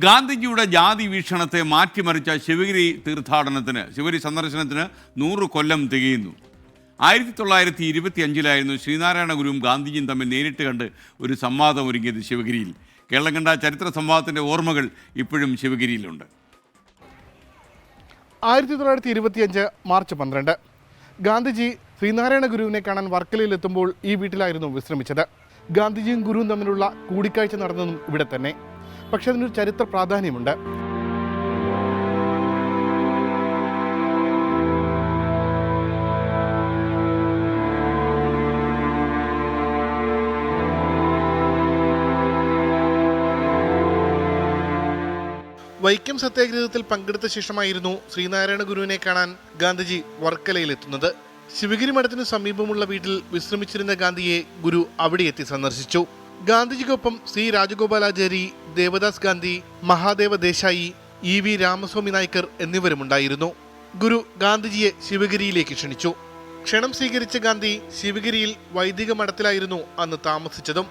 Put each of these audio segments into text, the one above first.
ഗാന്ധിജിയുടെ ജാതി വീക്ഷണത്തെ മാറ്റിമറിച്ച ശിവഗിരി സന്ദർശനത്തിന് 100 കൊല്ലം തികയുന്നു. 1925 ശ്രീനാരായണ ഗുരുവും ഗാന്ധിജിയും തമ്മിൽ നേരിട്ട് കണ്ട് ഒരു സംവാദം ഒരുങ്ങിയത് ശിവഗിരിയിൽ. കേരളം കണ്ട ചരിത്ര സംവാദത്തിൻ്റെ ഓർമ്മകൾ ഇപ്പോഴും ശിവഗിരിയിലുണ്ട്. 1925 മാർച്ച് 12 ഗാന്ധിജി ശ്രീനാരായണ ഗുരുവിനെ കാണാൻ വർക്കലയിലെത്തുമ്പോൾ ഈ വീട്ടിലായിരുന്നു വിശ്രമിച്ചത്. ഗാന്ധിജിയും ഗുരുവും തമ്മിലുള്ള കൂടിക്കാഴ്ച നടന്നതും ഇവിടെ തന്നെ. പക്ഷെ അതിനൊരു ചരിത്ര പ്രാധാന്യമുണ്ട്. വൈക്കം സത്യാഗ്രഹത്തിൽ പങ്കെടുത്ത ശേഷമായിരുന്നു ശ്രീനാരായണ ഗുരുവിനെ കാണാൻ ഗാന്ധിജി വർക്കലയിലെത്തുന്നത്. ശിവഗിരി മഠത്തിനു സമീപമുള്ള വീട്ടിൽ വിശ്രമിച്ചിരുന്ന ഗാന്ധിയെ ഗുരു അവിടെ എത്തി സന്ദർശിച്ചു. ഗാന്ധിജിക്കൊപ്പം സി രാജഗോപാലാചാരി, ദേവദാസ് ഗാന്ധി, മഹാദേവ ദേശായി, EV രാമസ്വാമി നായ്ക്കർ എന്നിവരുമുണ്ടായിരുന്നു. ഗുരു ഗാന്ധിജിയെ ശിവഗിരിയിലേക്ക് ക്ഷണിച്ചു. ക്ഷണം സ്വീകരിച്ച ഗാന്ധി ശിവഗിരിയിൽ വൈദിക മഠത്തിലായിരുന്നു അന്ന് താമസിച്ചതും.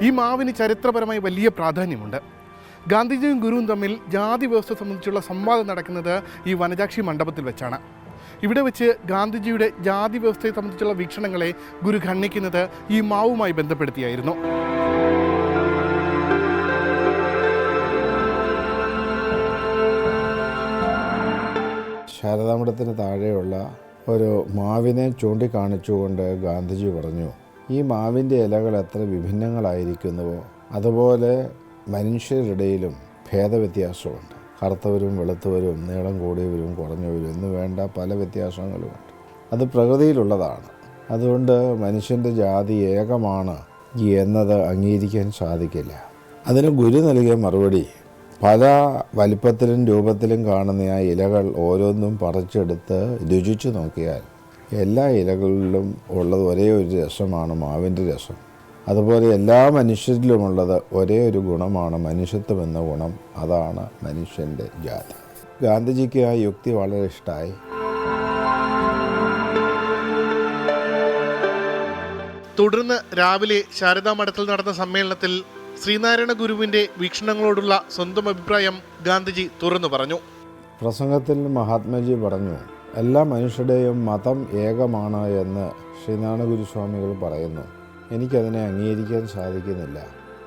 ഈ മാവിന് ചരിത്രപരമായി വലിയ പ്രാധാന്യമുണ്ട്. ഗാന്ധിജിയും ഗുരുവും തമ്മിൽ ജാതി വ്യവസ്ഥ സംബന്ധിച്ചുള്ള സംവാദം നടക്കുന്നത് ഈ വനജാക്ഷി മണ്ഡപത്തിൽ വെച്ചാണ്. ഇവിടെ വെച്ച് ഗാന്ധിജിയുടെ ജാതി വ്യവസ്ഥയെ സംബന്ധിച്ചുള്ള വീക്ഷണങ്ങളെ ഗുരു ഖണ്ഡിക്കുന്നത് ഈ മാവുമായി ബന്ധപ്പെടുത്തിയായിരുന്നു. ശാരദാമഠത്തിന് താഴെയുള്ള ഒരു മാവിനെ ചൂണ്ടിക്കാണിച്ചുകൊണ്ട് ഗാന്ധിജി പറഞ്ഞു, ഈ മാവിൻ്റെ ഇലകൾ എത്ര വിഭിന്നങ്ങളായിരിക്കുന്നുവോ അതുപോലെ മനുഷ്യരുടെയിലും ഭേദവ്യത്യാസമുണ്ട്. കറുത്തവരും വെളുത്തവരും നീളം കൂടിയവരും കുറഞ്ഞവരും എന്ന് വേണ്ട പല വ്യത്യാസങ്ങളുമുണ്ട്. അത് പ്രകൃതിയിലുള്ളതാണ്. അതുകൊണ്ട് മനുഷ്യൻ്റെ ജാതി ഏകമാണ് എന്നത് അംഗീകരിക്കാൻ സാധിക്കില്ല. അതിന് ഗുരു നൽകിയ മറുപടി, പല വലിപ്പത്തിലും രൂപത്തിലും കാണുന്ന ആ ഇലകൾ ഓരോന്നും പറിച്ചെടുത്ത് രുചിച്ചു നോക്കിയാൽ എല്ലാ ഇലകളിലും ഉള്ളത് ഒരേ ഒരു രസമാണ്, മാവിൻ്റെ രസം. അതുപോലെ എല്ലാ മനുഷ്യരിലുമുള്ളത് ഒരേ ഒരു ഗുണമാണ്, മനുഷ്യത്വം എന്ന ഗുണം. അതാണ് മനുഷ്യൻ്റെ ജാതി. ഗാന്ധിജിക്ക് ആ യുക്തി വളരെ ഇഷ്ടമായി. തുടർന്ന് രാവിലെ ശാരദാ മഠത്തിൽ നടന്ന സമ്മേളനത്തിൽ ശ്രീനാരായണ ഗുരുവിൻ്റെ വീക്ഷണങ്ങളോടുള്ള സ്വന്തം അഭിപ്രായം ഗാന്ധിജി തുറന്നു പറഞ്ഞു. പ്രസംഗത്തിൽ മഹാത്മജി പറഞ്ഞു, എല്ലാ മനുഷ്യരുടെയും മതം ഏകമാണ് എന്ന് ശ്രീനാരായണ ഗുരുസ്വാമികൾ പറയുന്നു. എനിക്കതിനെ അംഗീകരിക്കാൻ സാധിക്കുന്നില്ല.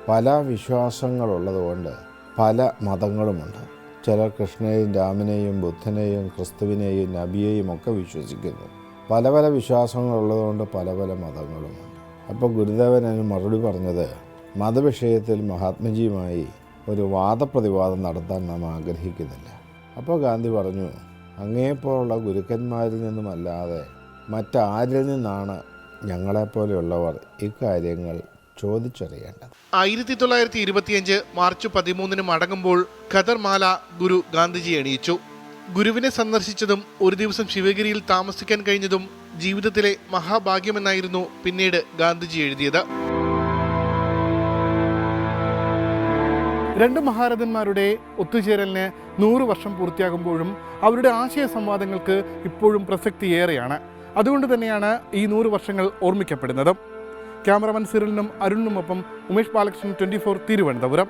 പല വിശ്വാസങ്ങളുള്ളതുകൊണ്ട് പല മതങ്ങളുമുണ്ട്. ചിലർ കൃഷ്ണനെയും രാമനെയും ബുദ്ധനെയും ക്രിസ്തുവിനെയും നബിയെയും ഒക്കെ വിശ്വസിക്കുന്നു. പല പല വിശ്വാസങ്ങളുള്ളതുകൊണ്ട് പല പല മതങ്ങളുമുണ്ട്. അപ്പോൾ ഗുരുദേവൻ അതിന് മറുപടി പറഞ്ഞത്, മതവിഷയത്തിൽ മഹാത്മജിയുമായി ഒരു വാദപ്രതിവാദം നടത്താൻ നാം ആഗ്രഹിക്കുന്നില്ല. അപ്പോൾ ഗാന്ധി പറഞ്ഞു, അങ്ങേപ്പോലുള്ള ഗുരുക്കന്മാരിൽ നിന്നുമല്ലാതെ മറ്റാരിൽ നിന്നാണ് ഞങ്ങളെപ്പോലെയുള്ളവർ ഇക്കാര്യങ്ങൾ ചോദിച്ചറിയേണ്ടത്. 1925 മാർച്ച് 13 മടങ്ങുമ്പോൾ ഖദർ മാല ഗുരു ഗാന്ധിജി അണിയിച്ചു. ഗുരുവിനെ സന്ദർശിച്ചതും ഒരു ദിവസം ശിവഗിരിയിൽ താമസിക്കാൻ കഴിഞ്ഞതും ജീവിതത്തിലെ മഹാഭാഗ്യമെന്നായിരുന്നു പിന്നീട് ഗാന്ധിജി എഴുതിയത്. രണ്ട് മഹാരഥന്മാരുടെ ഒത്തുചേരലിന് 100 വർഷം പൂർത്തിയാകുമ്പോഴും അവരുടെ ആശയ സംവാദങ്ങൾക്ക് ഇപ്പോഴും പ്രസക്തിയേറെയാണ്. അതുകൊണ്ട് തന്നെയാണ് ഈ 100 വർഷങ്ങൾ ഓർമ്മിക്കപ്പെടുന്നതും. ക്യാമറമാൻ സിറിലിനും അരുണിനുമൊപ്പം ഉമേഷ് ബാലകൃഷ്ണൻ, 24 തിരുവനന്തപുരം.